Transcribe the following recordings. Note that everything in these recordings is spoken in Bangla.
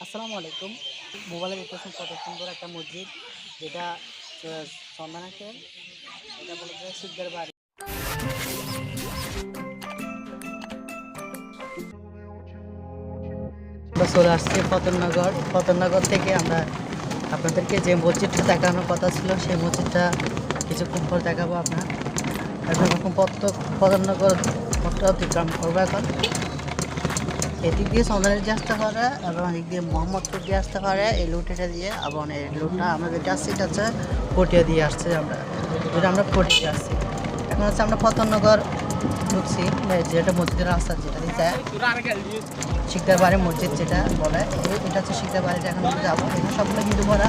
আসসালামু আলাইকুম। মোবাইলে দেখতেছেন কত সুন্দর একটা মসজিদ, যেটা চন্দনাকের, এটা বলা যায় শিকদার বাড়ি। আমরা চলে আসছি ফতেননগর থেকে আমরা আপনাদেরকে যে মসজিদটা দেখানোর কথা ছিল সেই মসজিদটা কিছুক্ষণ পর দেখাবো। এখন ফতেননগর মঠটা অতিক্রম করবো। এখন এদিক দিয়ে চন্দনের দিয়ে আসতে পারে এবং এদিক দিয়ে মোহাম্মদপুর দিয়ে আসতে পারে এই লুটেটা দিয়ে, এবং এই লুটটা আমাদের যাচ্ছি এটা হচ্ছে পটিয়া দিয়ে আসছে। আমরা পটিয়া আসছি। এখন হচ্ছে আমরা ফতেননগর ঢুকছি, যেটা মসজিদের রাস্তা, যেটা দিতে শিকদার বাড়ি মসজিদ যেটা বলে, এটা হচ্ছে শিকদার বাড়িটা। এখন যাবো, এখানে সবগুলো হিন্দু ভরা।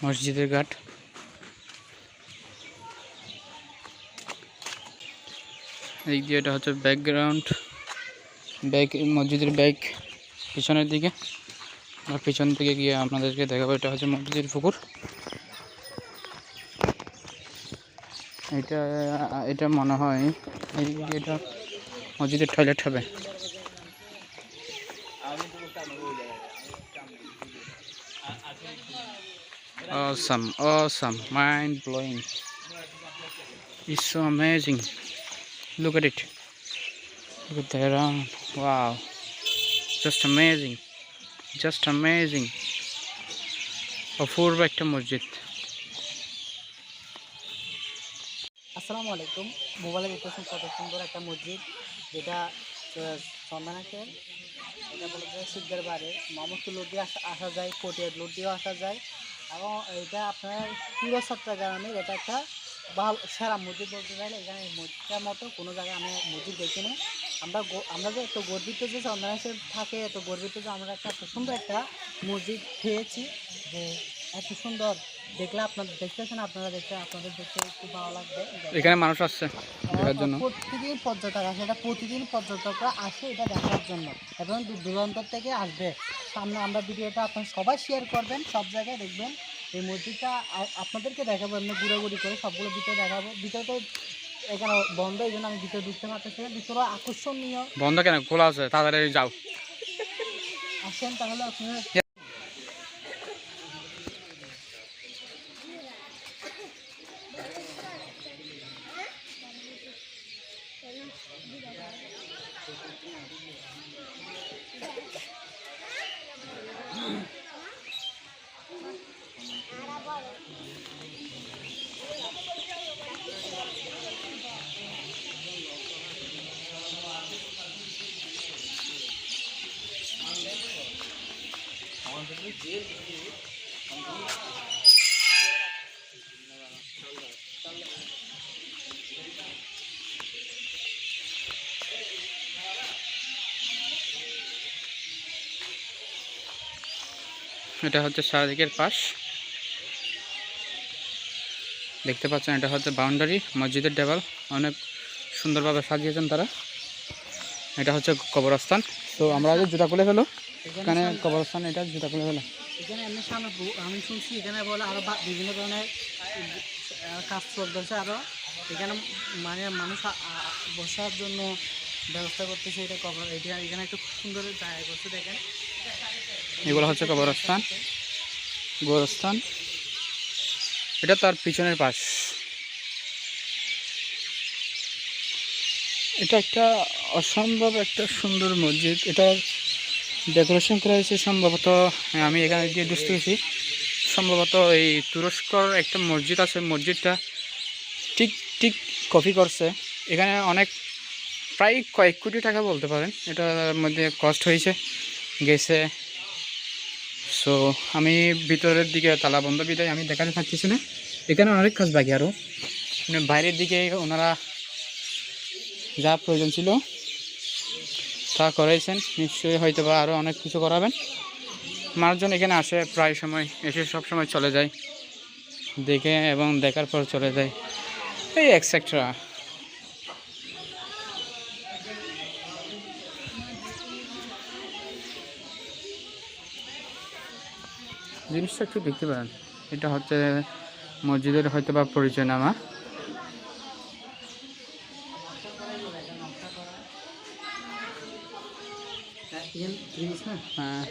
মসজিদের ঘাট। এই দিয়ে এটা হচ্ছে ব্যাকগ্রাউন্ড, মসজিদের ব্যাক পিছনের দিকে। আর পিছন থেকে গিয়ে আপনাদেরকে দেখাবো, এটা হচ্ছে মসজিদের পুকুর। এটা মনে হয় এটা মসজিদের টয়লেট হবে। Awesome, mind blowing. It's so amazing. Look at it. Look at that around. Wow. Just amazing. অপূর্ব একটা মসজিদ। আসসালামু আলাইকুম। মোবাইলে দেখতেছেন কত সুন্দর একটা মসজিদ, যেটা চন্দনাকের, এটা বলা যায় শিকদার বাড়ি। মোহাম্মদপুর লুট দিয়ে আসা যায়, পটিয়ার লুট দিয়েও আসা যায়, এবং এটা আপনার পুরো চট্টগ্রামের এটা একটা ভালো সেরা মসজিদ বলতে চাইলে। এখানে এই মসজিদটার মতো কোনো জায়গায় আমি মসজিদ দেখিনি। আমরা যে এত গর্বিত যে চন্দনাকের থাকে, এত গর্বিত যে আমরা একটা এত সুন্দর একটা মসজিদ পেয়েছি, যে এত সুন্দর। দেখলে আপনাদের দেখতেছেন, আপনাদের দেখতে খুব ভালো লাগবে। এখানে মানুষ আসছে দেখার জন্য, প্রতিদিন পর্যটক আসে, এটা প্রতিদিন পর্যটকরা আসে এটা দেখার জন্য, এবং দূর দূরান্ত থেকে আসবে। সামনে আমরা ভিডিওটা আপনারা সবাই শেয়ার করবেন, সব জায়গায় দেখবেন এই মসজিদটা। আপনাদেরকে দেখাবো, এমনি ঘুরাঘুরি করে সবগুলো ভিতরে দেখাবো। ভিতরে তো এখানে বন্ধ, এই জন্য আমি ভিতরে ঢুকতে পারতেছি না। ভিতরে আকর্ষণীয়। বন্ধ কেন? খোলা আছে, তাড়াতাড়ি যাও। আসেন তাহলে আপনারা। এটা হচ্ছে চারিদিকের পাশ, দেখতে পাচ্ছেন। এটা হচ্ছে বাউন্ডারি মসজিদের দেওয়াল, অনেক সুন্দরভাবে সাজিয়েছেন তারা। এটা হচ্ছে কবরস্থান। তো আমরা আগে জুতা খুলে ফেলো, এখানে কবরস্থান, এটা জুতা খুলে ফেলো। এখানে এমনি সামনে আমি শুনছি এখানে বলে আরো বিভিন্ন ধরনের কাজ চলতেছে আরো। এখানে মানে মানুষ বসার জন্য ব্যবস্থা করতেছে। এটা কবর, এটা এখানে একটু খুব সুন্দর জায়গা করছে দেখেন। এগুলো হচ্ছে কবরস্থান, গোরস্থান। এটা তার পিছনের পাশ। এটা একটা অসম্ভব একটা সুন্দর মসজিদ। এটা ডেকোরেশন করা হয়েছে সম্ভবত, আমি এখানে গিয়ে বুঝতে পেরেছি, সম্ভবত এই তুরস্কর একটা মসজিদ আছে, মসজিদটা ঠিক ঠিক কপি করছে। এখানে অনেক প্রায় কয়েক কোটি টাকা বলতে পারেন এটার মধ্যে কস্ট হয়েছে গেছে। সো আমি ভিতরের দিকে তালা বন্ধ বিদায় আমি দেখাতে থাকতেছি না। এখানে অনেক কাজ বাকি আরও, মানে বাইরের দিকে ওনারা যা প্রয়োজন ছিল তা করেছেন। নিশ্চয়ই হয়তো বা আরও অনেক কিছু করাবেন। মানুষজন এখানে আসে প্রায় সময়, এসে সব সময় চলে যায়, দেখে এবং দেখার পর চলে যায়, এই এক্সেট্রা। জিনিসটা একটু দেখতে পারেন। এটা হচ্ছে মসজিদের হয়তো বা পরিচয়নামা। হ্যাঁ,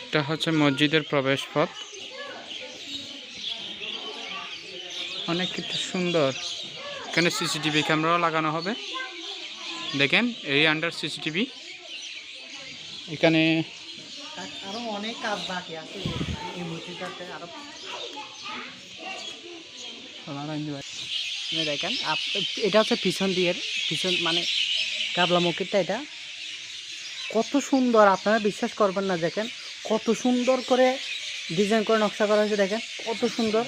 এটা হচ্ছে মসজিদের প্রবেশ পথ। অনেক কিছু সুন্দর। এখানে সিসিটিভি ক্যামেরাও লাগানো হবে, দেখেন এই আন্ডার সিসিটিভি। এখানে আরো অনেক কাজ বাকি আছে এই মসজিদটাতে আরো। দেখেন এটা হচ্ছে পিছন দিকের, পিছন মানে কাবলা মসজিদটা। এটা কত সুন্দর, আপনারা বিশ্বাস করবেন না। দেখেন কত সুন্দর করে ডিজাইন করে নকশা করা হয়েছে, দেখেন কত সুন্দর।